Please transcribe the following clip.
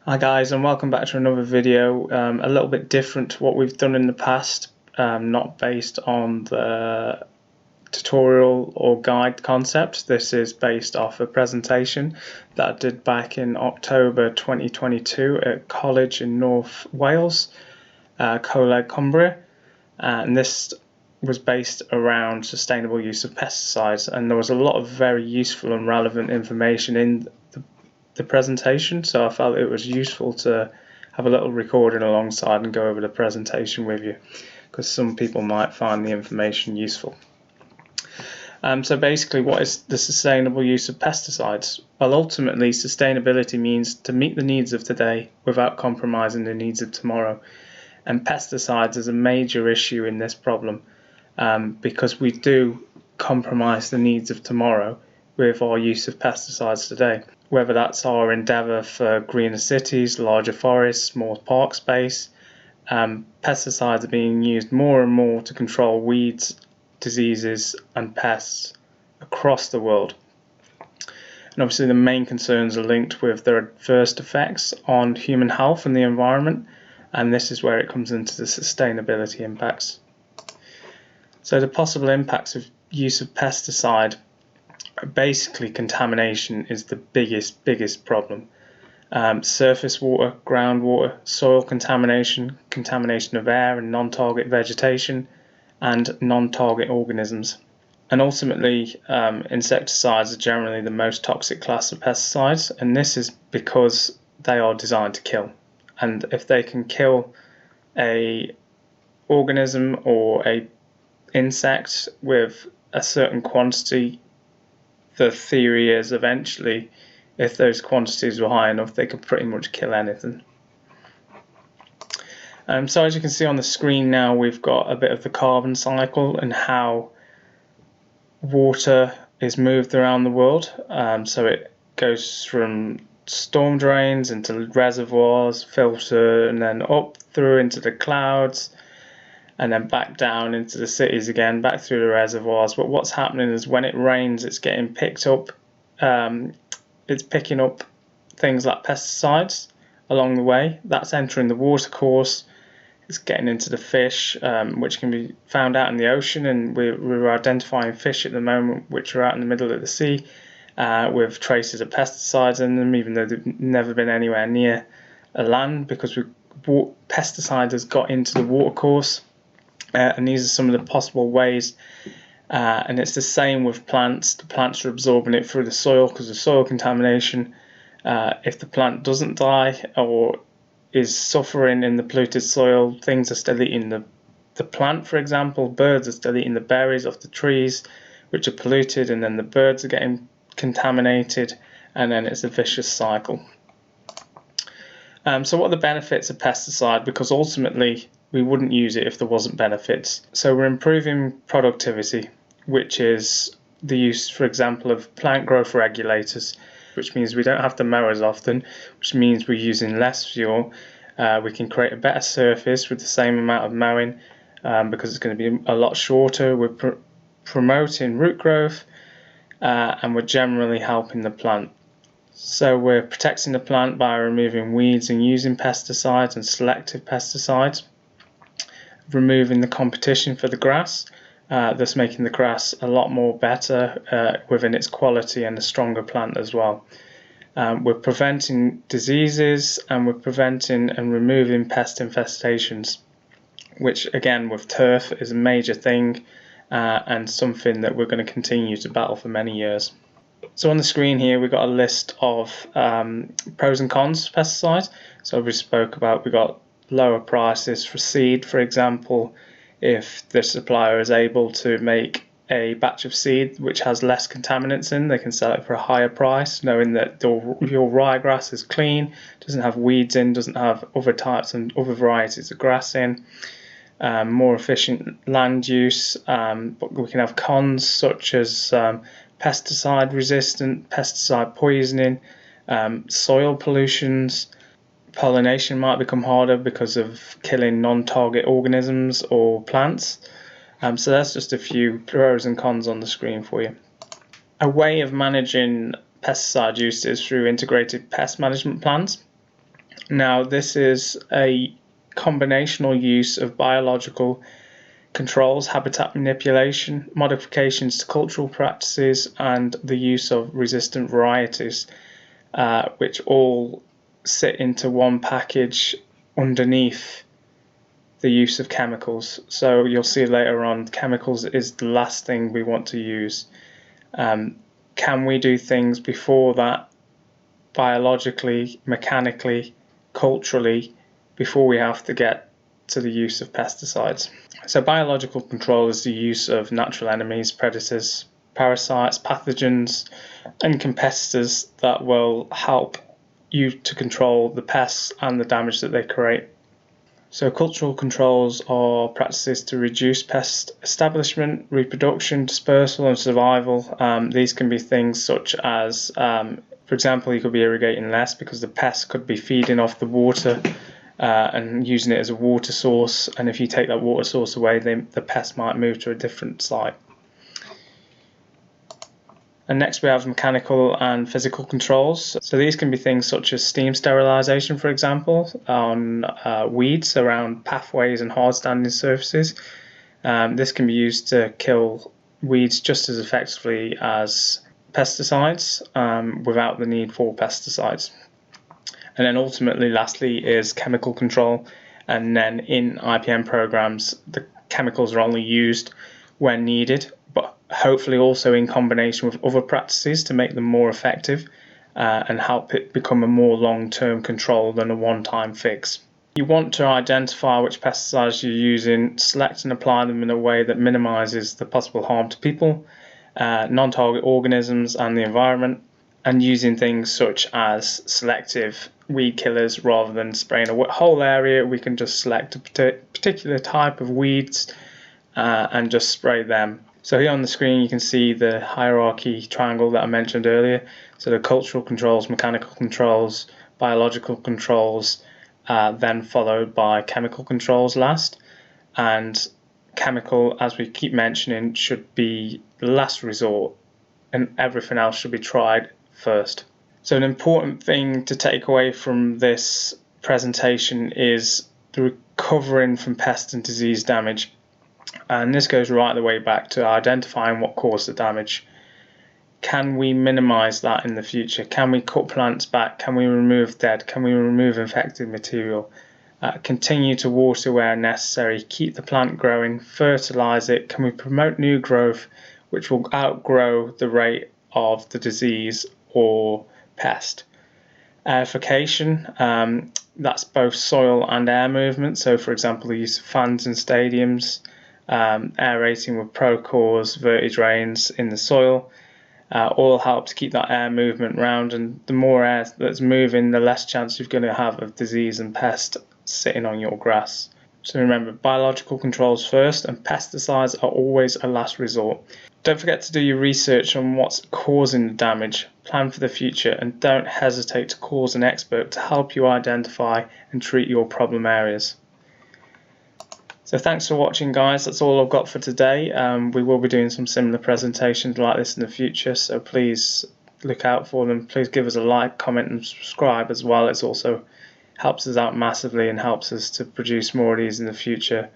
Hi guys, and welcome back to another video, a little bit different to what we've done in the past, not based on the tutorial or guide concept. This is based off a presentation that I did back in October 2022 at college in North Wales, Coleg Cambria, and this was based around sustainable use of pesticides, and there was a lot of very useful and relevant information in the presentation, so I felt it was useful to have a little recording alongside and go over the presentation with you, because some people might find the information useful. So basically, what is the sustainable use of pesticides? Well, ultimately, sustainability means to meet the needs of today without compromising the needs of tomorrow. And pesticides is a major issue in this problem, because we do compromise the needs of tomorrow with our use of pesticides today. Whether that's our endeavour for greener cities, larger forests, more park space, pesticides are being used more and more to control weeds, diseases and pests across the world. And obviously the main concerns are linked with their adverse effects on human health and the environment, and this is where it comes into the sustainability impacts. So the possible impacts of use of pesticide, basically contamination is the biggest problem. Surface water, groundwater, soil contamination, contamination of air and non-target vegetation, and non-target organisms. And ultimately, insecticides are generally the most toxic class of pesticides, and this is because they are designed to kill. And if they can kill a organism or a insect with a certain quantity, the theory is eventually, if those quantities were high enough, they could pretty much kill anything. So as you can see on the screen now, we've got a bit of the carbon cycle and how water is moved around the world. So it goes from storm drains into reservoirs, filter, and then up through into the clouds, and then back down into the cities again, back through the reservoirs. But what's happening is when it rains, it's getting picked up, it's picking up things like pesticides along the way. That's entering the watercourse, it's getting into the fish, which can be found out in the ocean, and we're identifying fish at the moment which are out in the middle of the sea with traces of pesticides in them, even though they've never been anywhere near a land, because pesticide has got into the watercourse. And these are some of the possible ways, and it's the same with plants. The plants are absorbing it through the soil because of soil contamination. If the plant doesn't die or is suffering in the polluted soil, things are still eating the plant. For example, birds are still eating the berries off the trees, which are polluted, and then the birds are getting contaminated, and then it's a vicious cycle. So what are the benefits of pesticide? Because ultimately we wouldn't use it if there wasn't benefits. So we're improving productivity, which is the use, for example, of plant growth regulators, which means we don't have to mow as often, which means we're using less fuel. We can create a better surface with the same amount of mowing, because it's going to be a lot shorter. We're promoting root growth, and we're generally helping the plant. So we're protecting the plant by removing weeds and using pesticides and selective pesticides, removing the competition for the grass, thus making the grass a lot more better within its quality and a stronger plant as well. We're preventing diseases, and we're preventing and removing pest infestations, which again with turf is a major thing, and something that we're going to continue to battle for many years. So on the screen here we've got a list of pros and cons of pesticides. So we spoke about, we got lower prices for seed, for example. If the supplier is able to make a batch of seed which has less contaminants in, they can sell it for a higher price, knowing that your ryegrass is clean, doesn't have weeds in, doesn't have other types and other varieties of grass in. More efficient land use, but we can have cons such as pesticide resistant, pesticide poisoning, soil pollutions. Pollination might become harder because of killing non-target organisms or plants. So that's just a few pros and cons on the screen for you. A way of managing pesticide use is through integrated pest management plans. Now, this is a combinational use of biological controls, habitat manipulation, modifications to cultural practices, and the use of resistant varieties, which all sit into one package underneath the use of chemicals. So you'll see later on, chemicals is the last thing we want to use. Can we do things before that, biologically, mechanically, culturally, before we have to get to the use of pesticides? So biological control is the use of natural enemies, predators, parasites, pathogens, and competitors that will help you to control the pests and the damage that they create. So cultural controls are practices to reduce pest establishment, reproduction, dispersal, and survival. These can be things such as, for example, you could be irrigating less because the pests could be feeding off the water and using it as a water source. And if you take that water source away, the pest might move to a different site. And next we have mechanical and physical controls. So these can be things such as steam sterilization, for example, on weeds around pathways and hard standing surfaces. This can be used to kill weeds just as effectively as pesticides without the need for pesticides. And then ultimately, lastly, is chemical control. And then in IPM programs, the chemicals are only used when needed, but hopefully also in combination with other practices to make them more effective and help it become a more long-term control than a one-time fix. You want to identify which pesticides you're using, select and apply them in a way that minimizes the possible harm to people, non-target organisms and the environment, and using things such as selective weed killers rather than spraying a whole area. We can just select a particular type of weeds and just spray them. So here on the screen you can see the hierarchy triangle that I mentioned earlier. So the cultural controls, mechanical controls, biological controls, then followed by chemical controls last. And chemical, as we keep mentioning, should be the last resort, and everything else should be tried first. So an important thing to take away from this presentation is the recovering from pest and disease damage. And this goes right the way back to identifying what caused the damage. Can we minimize that in the future? Can we cut plants back? Can we remove dead? Can we remove infected material? Continue to water where necessary, keep the plant growing, fertilize it. Can we promote new growth which will outgrow the rate of the disease or pest? Aerification, that's both soil and air movement. So for example, the use of fans in stadiums, aerating with Procores, vertidrains in the soil, all help to keep that air movement round, and the more air that's moving, the less chance you're going to have of disease and pest sitting on your grass. So remember, biological controls first, and pesticides are always a last resort. Don't forget to do your research on what's causing the damage, plan for the future, and don't hesitate to call an expert to help you identify and treat your problem areas. So thanks for watching, guys. That's all I've got for today. We will be doing some similar presentations like this in the future, so please look out for them. Please give us a like, comment and subscribe as well. It also helps us out massively and helps us to produce more of these in the future.